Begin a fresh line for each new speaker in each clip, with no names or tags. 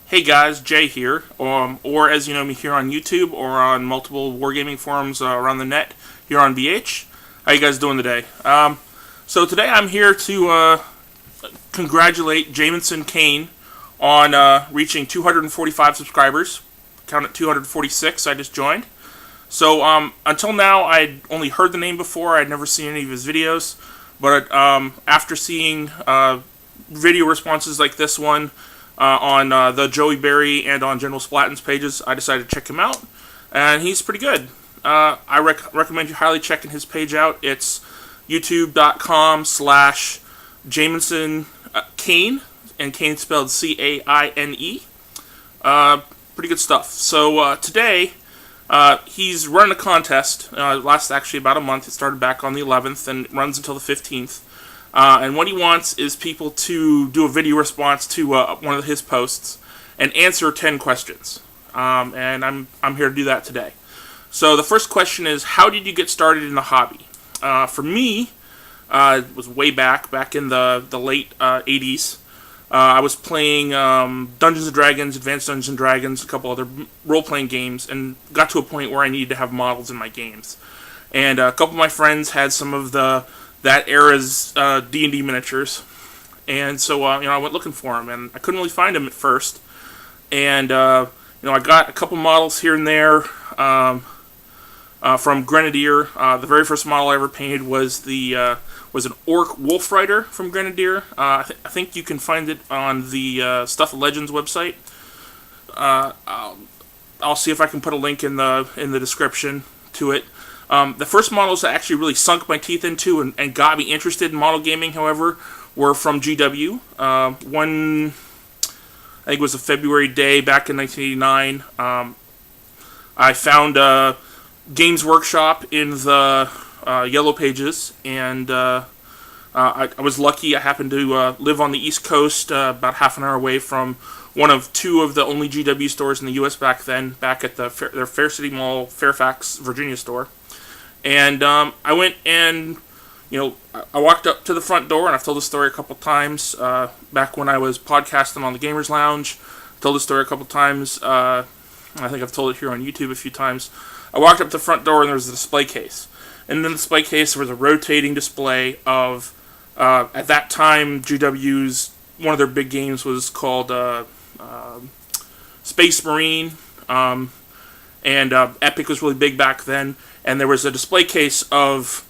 Hey guys, Jay here, or as you know me here on YouTube or on multiple wargaming forums around the net here on BH. How you guys doing today? So today I'm here to congratulate Jameson Caine on reaching 245 subscribers. Count at 246. I just joined. So until now, I'd only heard the name before. I'd never seen any of his videos, but after seeing video responses like this one on the Joey Berry and on General Splatton's pages, I decided to check him out, and he's pretty good. I recommend you highly checking his page out. It's youtube.com/JamesonCaine, and Caine spelled C-A-I-N-E. Pretty good stuff. So today, he's running a contest. It lasts actually about a month. It started back on the 11th and runs until the 15th. And what he wants is people to do a video response to one of his posts and answer 10 questions. And I'm here to do that today. So the first question is, how did you get started in the hobby? For me, it was way back in the late 80s. I was playing Dungeons & Dragons, Advanced Dungeons & Dragons, a couple other role-playing games, and got to a point where I needed to have models in my games. And a couple of my friends had some of that era's D&D miniatures, and so I went looking for them, and I couldn't really find them at first. And I got a couple models here and there from Grenadier. The very first model I ever painted was an Orc Wolf Rider from Grenadier. I think you can find it on the Stuff of Legends website. I'll see if I can put a link in the description to it. The first models that actually really sunk my teeth into and got me interested in model gaming, however, were from GW. One, I think it was a February day back in 1989. I found Games Workshop in the Yellow Pages, and I was lucky. I happened to live on the East Coast, about half an hour away from one of two of the only GW stores in the U.S. back then, back at their Fair City Mall, Fairfax, Virginia store. And I went and, I walked up to the front door, and I've told this story a couple times. Back when I was podcasting on the Gamers Lounge, I told this story a couple times. I think I've told it here on YouTube a few times. I walked up to the front door, and there was a display case. And in the display case, there was a rotating display of, at that time, GW's, one of their big games was called Space Marine, and Epic was really big back then. And there was a display case of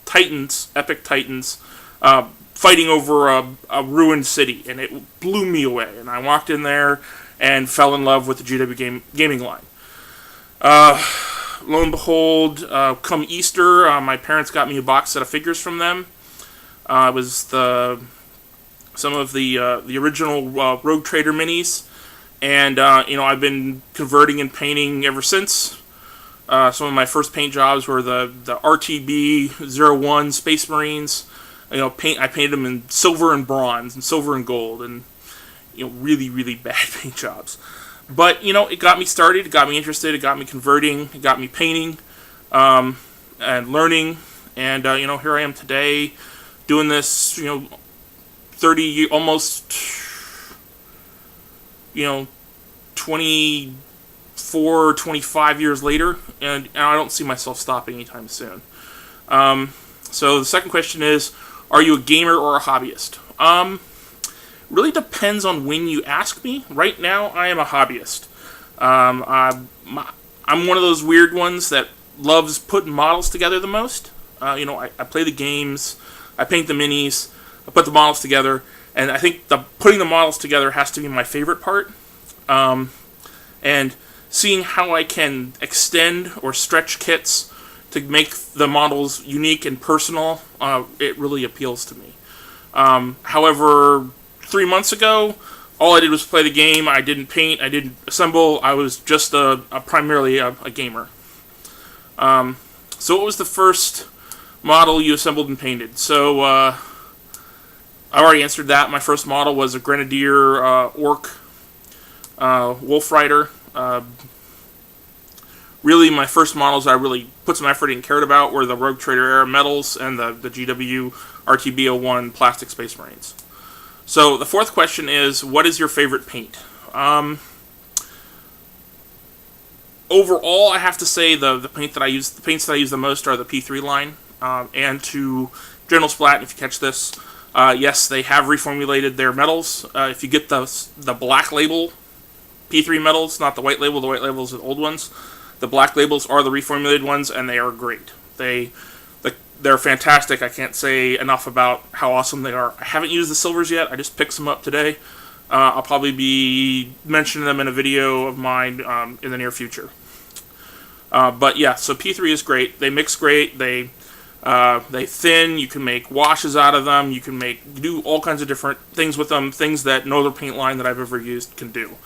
Titans, Epic Titans, fighting over a ruined city, and it blew me away. And I walked in there and fell in love with the GW gaming line. Lo and behold, come Easter, my parents got me a box set of figures from them. It was some of the original Rogue Trader minis, and I've been converting and painting ever since. Some of my first paint jobs were the RTB-01 Space Marines. I painted them in silver and bronze and silver and gold, and really, really bad paint jobs. But it got me started, it got me interested, it got me converting, it got me painting, and learning, and here I am today, doing this, 30, almost, 24, 25 years later, and I don't see myself stopping anytime soon. So the second question is, are you a gamer or a hobbyist? Really depends on when you ask me. Right now, I am a hobbyist. I'm one of those weird ones that loves putting models together the most. I play the games, I paint the minis, I put the models together, and I think putting the models together has to be my favorite part. And seeing how I can extend or stretch kits to make the models unique and personal, it really appeals to me. However, 3 months ago, all I did was play the game. I didn't paint, I didn't assemble, I was just primarily a gamer. So what was the first model you assembled and painted? So, I already answered that. My first model was a Grenadier Orc Wolf Rider. Really, my first models I really put some effort in and cared about were the Rogue Trader era medals and the GW RTB-01 plastic Space Marines. So the fourth question is, what is your favorite paint? Overall, I have to say the paints that I use the most are the P3 line. And to General Splat, if you catch this, yes, they have reformulated their metals. If you get the black label P3 metals, not the white label. The white labels are the old ones. The black labels are the reformulated ones, and they are great. They're fantastic. I can't say enough about how awesome they are. I haven't used the silvers yet. I just picked some up today. I'll probably be mentioning them in a video of mine in the near future. But yeah, so P3 is great. They mix great. They thin. You can make washes out of them. You can do all kinds of different things with them. Things that no other paint line that I've ever used can do.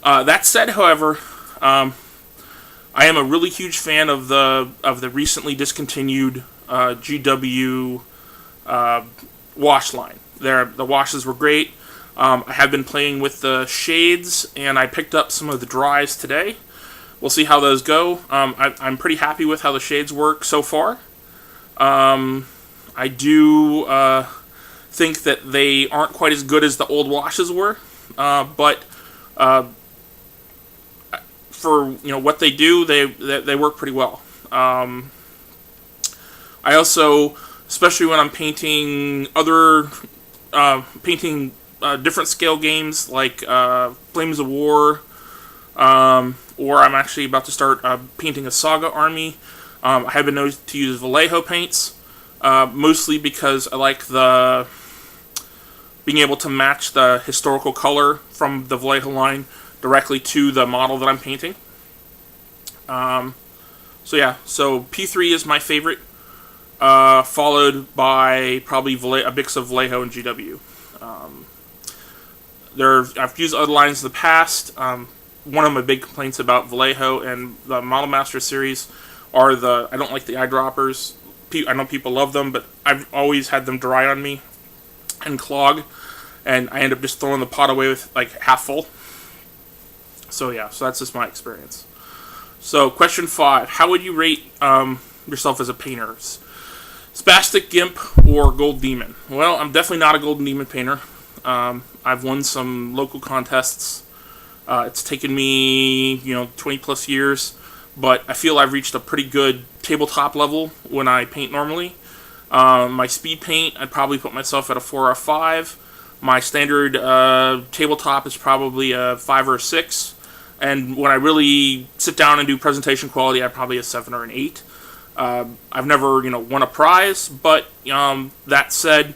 That said, however, I am a really huge fan of the recently discontinued GW wash line. The washes were great. I have been playing with the shades, and I picked up some of the dries today. We'll see how those go. I'm pretty happy with how the shades work so far. I do think that they aren't quite as good as the old washes were, but for what they do, they work pretty well. I also, especially when I'm painting different scale games like Flames of War, or I'm actually about to start painting a Saga army. I have been known to use Vallejo paints, mostly because I like being able to match the historical color from the Vallejo line directly to the model that I'm painting. So P3 is my favorite, followed by probably a mix of Vallejo and GW. I've used other lines in the past. One of my big complaints about Vallejo and the Model Master series are I don't like the eyedroppers. I know people love them, but I've always had them dry on me and clog, and I end up just throwing the pot away with like half full. So that's just my experience. So question 5, how would you rate yourself as a painter? Spastic Gimp or Gold Demon? Well, I'm definitely not a Golden Demon painter. I've won some local contests. It's taken me 20 plus years, but I feel I've reached a pretty good tabletop level when I paint normally. My speed paint, I'd probably put myself at a 4 or a 5. My standard tabletop is probably a 5 or a 6. And when I really sit down and do presentation quality, I'm probably a 7 or an 8. I've never, won a prize, but that said,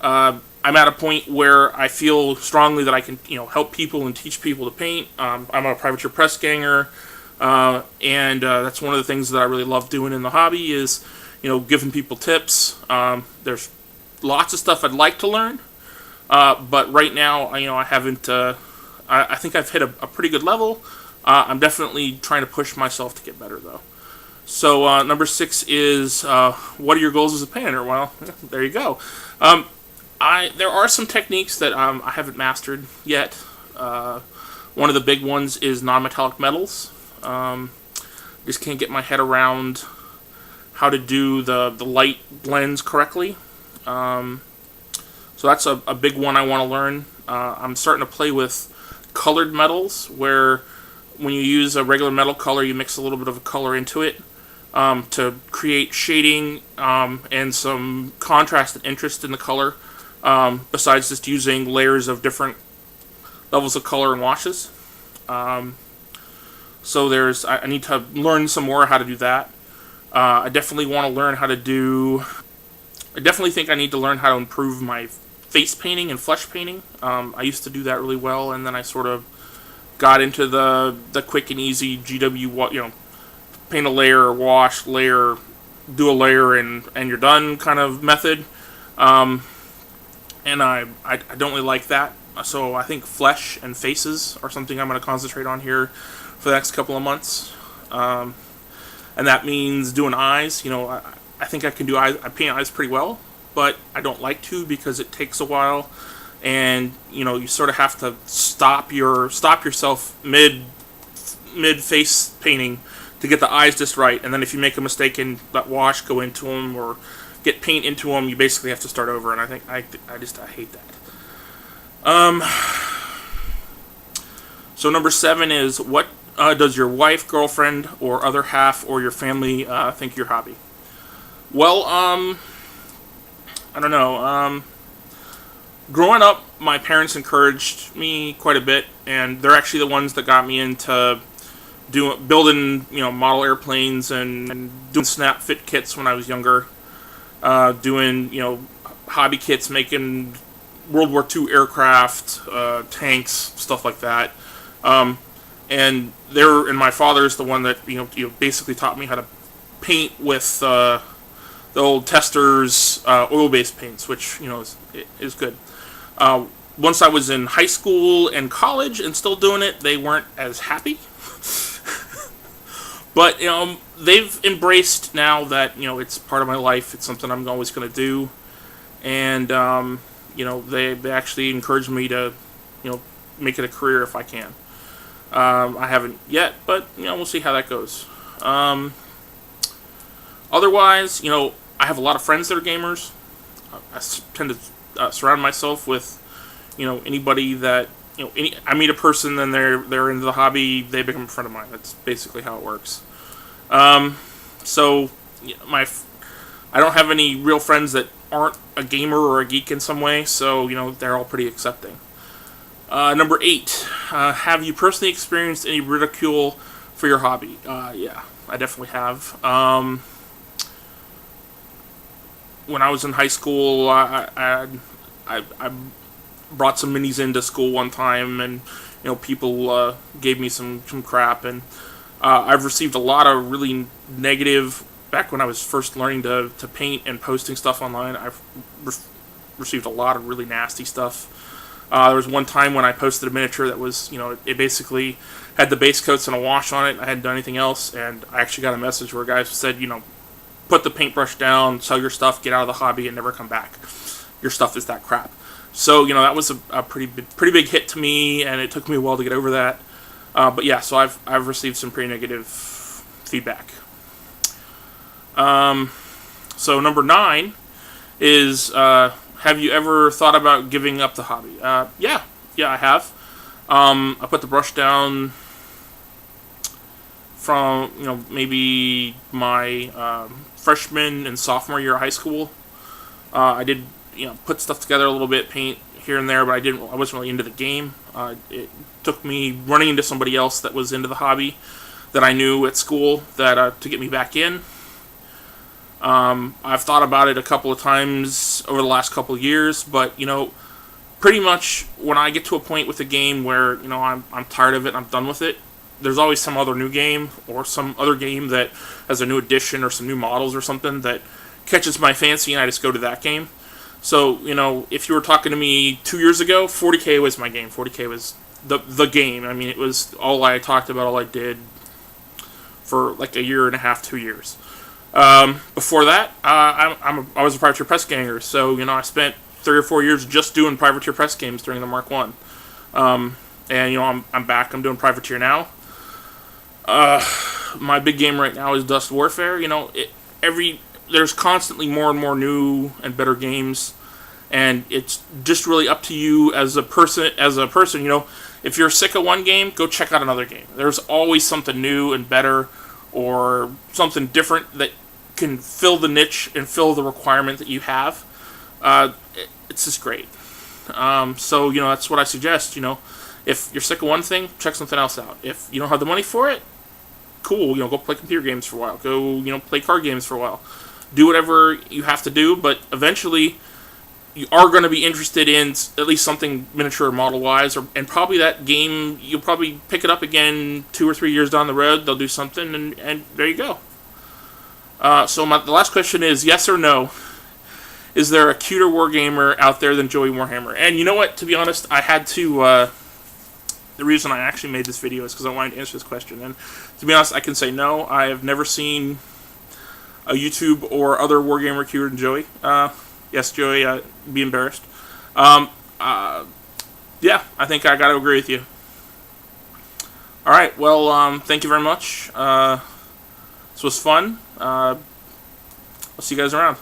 I'm at a point where I feel strongly that I can, help people and teach people to paint. I'm a privateer press ganger, and that's one of the things that I really love doing in the hobby is, giving people tips. There's lots of stuff I'd like to learn, but right now, I haven't. I think I've hit a pretty good level. I'm definitely trying to push myself to get better, though. So number 6 is what are your goals as a painter? Well, there you go. There are some techniques that I haven't mastered yet. One of the big ones is non-metallic metals. Just can't get my head around how to do the light blends correctly. So that's a big one I want to learn. I'm starting to play with colored metals, where when you use a regular metal color, you mix a little bit of a color into it to create shading and some contrast and interest in the color, besides just using layers of different levels of color and washes. So I need to learn some more how to do that. I definitely want to learn how to do... I definitely think I need to learn how to improve my face painting and flesh painting. I used to do that really well, and then I sort of got into the quick and easy GW, paint a layer, wash, layer, do a layer, and you're done kind of method. And I don't really like that. So I think flesh and faces are something I'm going to concentrate on here for the next couple of months. And that means doing eyes. I think I can do eyes. I paint eyes pretty well, but I don't like to because it takes a while, and you sort of have to stop yourself mid face painting to get the eyes just right. And then if you make a mistake and let wash go into them or get paint into them, you basically have to start over. And I think I hate that. So number 7 is, what does your wife, girlfriend, or other half, or your family think your hobby? Well, I don't know. Growing up, my parents encouraged me quite a bit, and they're actually the ones that got me into building, model airplanes and doing snap fit kits when I was younger. Doing, hobby kits, making World War II aircraft, tanks, stuff like that. And my father's the one that basically taught me how to paint with the old Testors oil-based paints, which is good. Once I was in high school and college and still doing it, they weren't as happy. But they've embraced now that it's part of my life. It's something I'm always going to do, and they actually encouraged me to make it a career if I can. I haven't yet, but we'll see how that goes. Otherwise, I have a lot of friends that are gamers. I tend to surround myself with anybody that I meet a person, then they're into the hobby, they become a friend of mine. That's basically how it works. So I don't have any real friends that aren't a gamer or a geek in some way, so they're all pretty accepting. Number 8, have you personally experienced any ridicule for your hobby? Yeah, I definitely have. When I was in high school, I brought some minis into school one time, and people gave me some crap, and I've received a lot of really negative. Back when I was first learning to paint and posting stuff online, I've received a lot of really nasty stuff. There was one time when I posted a miniature that was, it basically had the base coats and a wash on it. I hadn't done anything else, and I actually got a message where a guy said, put the paintbrush down, sell your stuff, get out of the hobby, and never come back. Your stuff is that crap. So, that was a pretty big hit to me, and it took me a while to get over that. But yeah, so I've received some pretty negative feedback. So number 9 is, have you ever thought about giving up the hobby? Yeah, I have. I put the brush down from maybe my freshman and sophomore year of high school. I did put stuff together a little bit, paint here and there, but I wasn't really into the game. It took me running into somebody else that was into the hobby that I knew at school to get me back in. I've thought about it a couple of times over the last couple of years, but pretty much when I get to a point with a game where I'm tired of it, I'm done with it, there's always some other new game or some other game that has a new edition or some new models or something that catches my fancy, and I just go to that game. So if you were talking to me 2 years ago, 40K was my game. 40K was the game. I mean, it was all I talked about, all I did for like a year and a half, 2 years. Before that, I was a privateer press ganger, so I spent 3 or 4 years just doing privateer press games during the Mark 1. And I'm back. I'm doing privateer now. My big game right now is Dust Warfare. There's constantly more and more new and better games, and it's just really up to you as a person. If you're sick of one game, go check out another game. There's always something new and better, or something different that can fill the niche and fill the requirement that you have. It's just great. So that's what I suggest. If you're sick of one thing, check something else out. If you don't have the money for it, cool. Go play computer games for a while. Go play card games for a while. Do whatever you have to do, but eventually you are going to be interested in at least something miniature model-wise, and probably that game, you'll probably pick it up again 2 or 3 years down the road. They'll do something, and there you go. So the last question is, yes or no, is there a cuter wargamer out there than Joey Warhammer? And you know what, to be honest, I had to, the reason I actually made this video is because I wanted to answer this question, and to be honest, I can say no. I have never seen a YouTube or other wargamer cuter than Joey. Yes, Joey, be embarrassed. Yeah, I think I gotta agree with you. Alright, well, thank you very much. This was fun. I'll see you guys around.